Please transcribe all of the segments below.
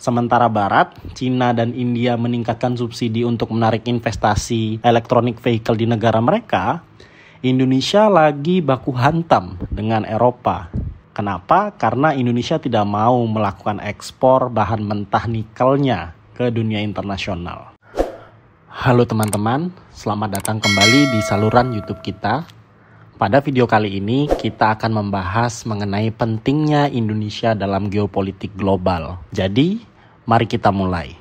Sementara Barat, Cina dan India meningkatkan subsidi untuk menarik investasi electronic vehicle di negara mereka, Indonesia lagi baku hantam dengan Eropa. Kenapa? Karena Indonesia tidak mau melakukan ekspor bahan mentah nikelnya ke dunia internasional. Halo teman-teman, selamat datang kembali di saluran YouTube kita. Pada video kali ini kita akan membahas mengenai pentingnya Indonesia dalam geopolitik global. Jadi, mari kita mulai.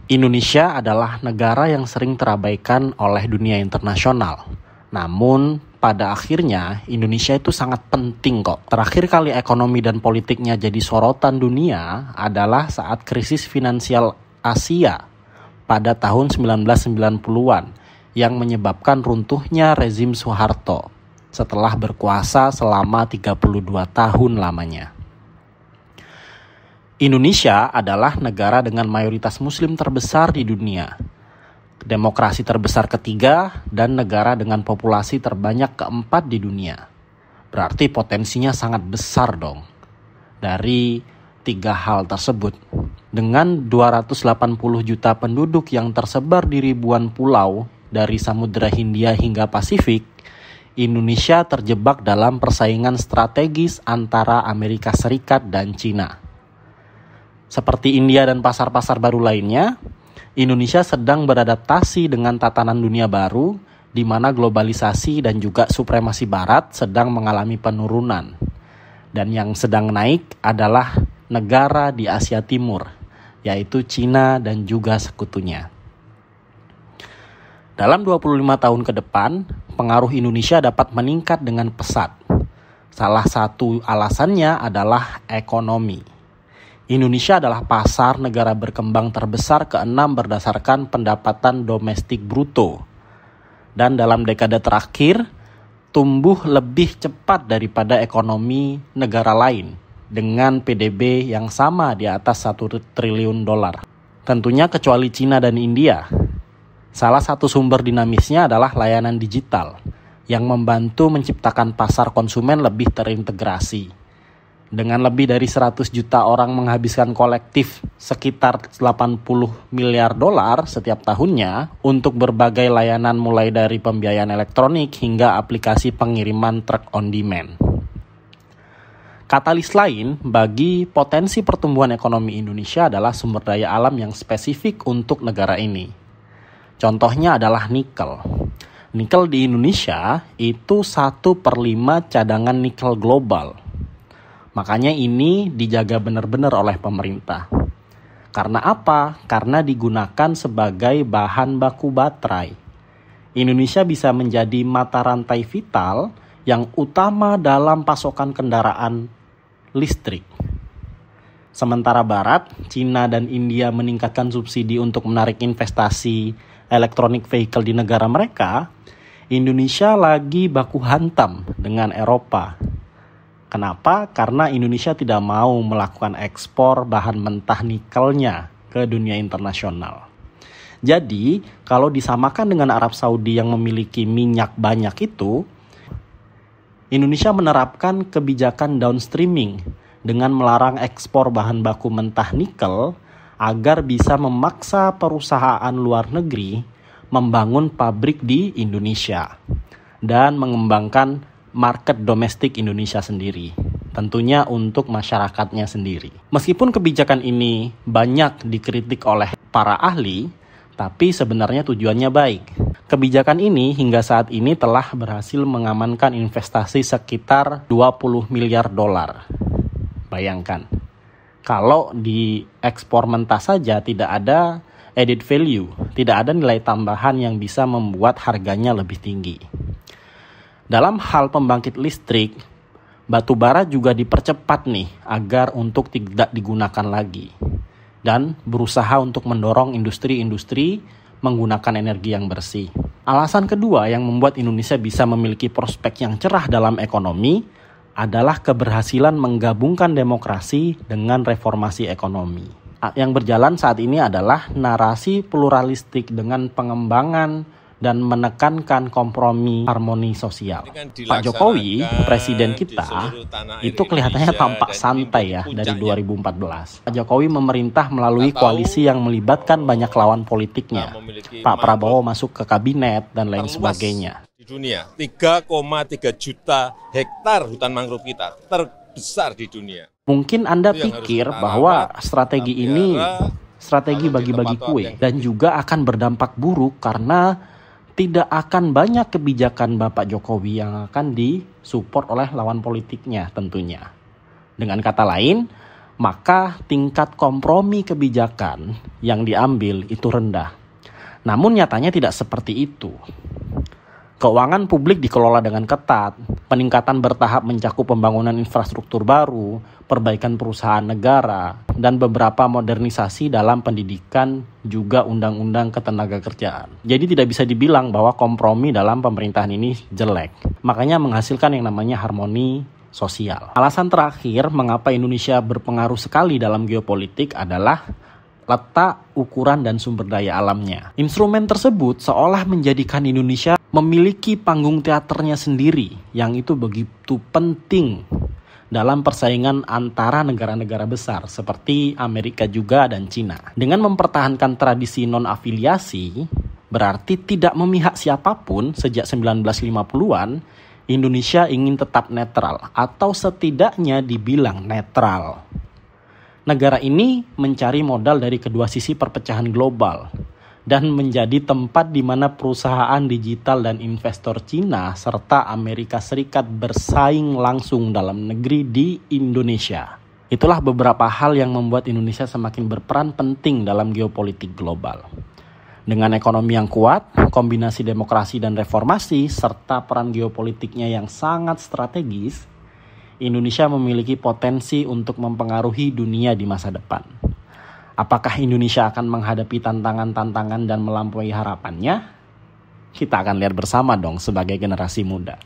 Indonesia adalah negara yang sering terabaikan oleh dunia internasional. Namun, pada akhirnya Indonesia itu sangat penting kok. Terakhir kali ekonomi dan politiknya jadi sorotan dunia adalah saat krisis finansial Asia pada tahun 1990-an yang menyebabkan runtuhnya rezim Soeharto setelah berkuasa selama 32 tahun lamanya. Indonesia adalah negara dengan mayoritas muslim terbesar di dunia, demokrasi terbesar ketiga, dan negara dengan populasi terbanyak keempat di dunia. Berarti potensinya sangat besar dong. Dari tiga hal tersebut, dengan 280 juta penduduk yang tersebar di ribuan pulau dari Samudra Hindia hingga Pasifik, Indonesia terjebak dalam persaingan strategis antara Amerika Serikat dan Cina. Seperti India dan pasar-pasar baru lainnya, Indonesia sedang beradaptasi dengan tatanan dunia baru, di mana globalisasi dan juga supremasi Barat sedang mengalami penurunan. Dan yang sedang naik adalah negara di Asia Timur, yaitu Cina dan juga sekutunya. Dalam 25 tahun ke depan, pengaruh Indonesia dapat meningkat dengan pesat. Salah satu alasannya adalah ekonomi. Indonesia adalah pasar negara berkembang terbesar ke-6 berdasarkan pendapatan domestik bruto. Dan dalam dekade terakhir, tumbuh lebih cepat daripada ekonomi negara lain dengan PDB yang sama di atas 1 triliun dolar. Tentunya kecuali Cina dan India. Salah satu sumber dinamisnya adalah layanan digital yang membantu menciptakan pasar konsumen lebih terintegrasi. Dengan lebih dari 100 juta orang menghabiskan kolektif sekitar 80 miliar dolar setiap tahunnya untuk berbagai layanan mulai dari pembiayaan elektronik hingga aplikasi pengiriman truck on demand. Katalis lain bagi potensi pertumbuhan ekonomi Indonesia adalah sumber daya alam yang spesifik untuk negara ini. Contohnya adalah nikel. Nikel di Indonesia itu 1/5 cadangan nikel global. Makanya ini dijaga benar-benar oleh pemerintah. Karena apa? Karena digunakan sebagai bahan baku baterai. Indonesia bisa menjadi mata rantai vital yang utama dalam pasokan kendaraan listrik. Sementara Barat, Cina dan India meningkatkan subsidi untuk menarik investasi electronic vehicle di negara mereka, Indonesia lagi baku hantam dengan Eropa. Kenapa? Karena Indonesia tidak mau melakukan ekspor bahan mentah nikelnya ke dunia internasional. Jadi, kalau disamakan dengan Arab Saudi yang memiliki minyak banyak itu, Indonesia menerapkan kebijakan downstreaming dengan melarang ekspor bahan baku mentah nikel agar bisa memaksa perusahaan luar negeri membangun pabrik di Indonesia dan mengembangkan market domestik Indonesia sendiri, tentunya untuk masyarakatnya sendiri. Meskipun kebijakan ini banyak dikritik oleh para ahli, tapi sebenarnya tujuannya baik. Kebijakan ini hingga saat ini telah berhasil mengamankan investasi sekitar 20 miliar dolar. Bayangkan, kalau di ekspor mentah saja tidak ada added value, tidak ada nilai tambahan yang bisa membuat harganya lebih tinggi. Dalam hal pembangkit listrik, batu bara juga dipercepat nih agar untuk tidak digunakan lagi. Dan berusaha untuk mendorong industri-industri menggunakan energi yang bersih. Alasan kedua yang membuat Indonesia bisa memiliki prospek yang cerah dalam ekonomi adalah keberhasilan menggabungkan demokrasi dengan reformasi ekonomi. Yang berjalan saat ini adalah narasi pluralistik dengan pengembangan dan menekankan kompromi harmoni sosial. Pak Jokowi, presiden kita, itu kelihatannya tampak santai ya dari 2014. Pak Jokowi memerintah melalui koalisi yang melibatkan banyak lawan politiknya. Pak Prabowo masuk ke kabinet dan lain sebagainya. Di dunia, 3,3 juta hektar hutan mangrove kita, terbesar di dunia. Mungkin Anda pikir bahwa strategi ini strategi bagi-bagi kue dan juga akan berdampak buruk karena tidak akan banyak kebijakan Bapak Jokowi yang akan disupport oleh lawan politiknya tentunya. Dengan kata lain, maka tingkat kompromi kebijakan yang diambil itu rendah. Namun nyatanya tidak seperti itu. Keuangan publik dikelola dengan ketat, peningkatan bertahap mencakup pembangunan infrastruktur baru, perbaikan perusahaan negara, dan beberapa modernisasi dalam pendidikan juga undang-undang ketenagakerjaan. Jadi tidak bisa dibilang bahwa kompromi dalam pemerintahan ini jelek. Makanya menghasilkan yang namanya harmoni sosial. Alasan terakhir mengapa Indonesia berpengaruh sekali dalam geopolitik adalah letak, ukuran, dan sumber daya alamnya. Instrumen tersebut seolah menjadikan Indonesia memiliki panggung teaternya sendiri yang itu begitu penting dalam persaingan antara negara-negara besar seperti Amerika juga dan Cina. Dengan mempertahankan tradisi non-afiliasi, berarti tidak memihak siapapun sejak 1950-an, Indonesia ingin tetap netral atau setidaknya dibilang netral. Negara ini mencari modal dari kedua sisi perpecahan global dan menjadi tempat di mana perusahaan digital dan investor Cina serta Amerika Serikat bersaing langsung dalam negeri di Indonesia. Itulah beberapa hal yang membuat Indonesia semakin berperan penting dalam geopolitik global. Dengan ekonomi yang kuat, kombinasi demokrasi dan reformasi, serta peran geopolitiknya yang sangat strategis, Indonesia memiliki potensi untuk mempengaruhi dunia di masa depan. Apakah Indonesia akan menghadapi tantangan-tantangan dan melampaui harapannya? Kita akan lihat bersama dong sebagai generasi muda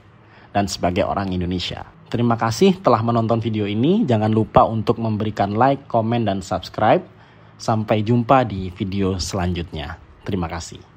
dan sebagai orang Indonesia. Terima kasih telah menonton video ini. Jangan lupa untuk memberikan like, komen, dan subscribe. Sampai jumpa di video selanjutnya. Terima kasih.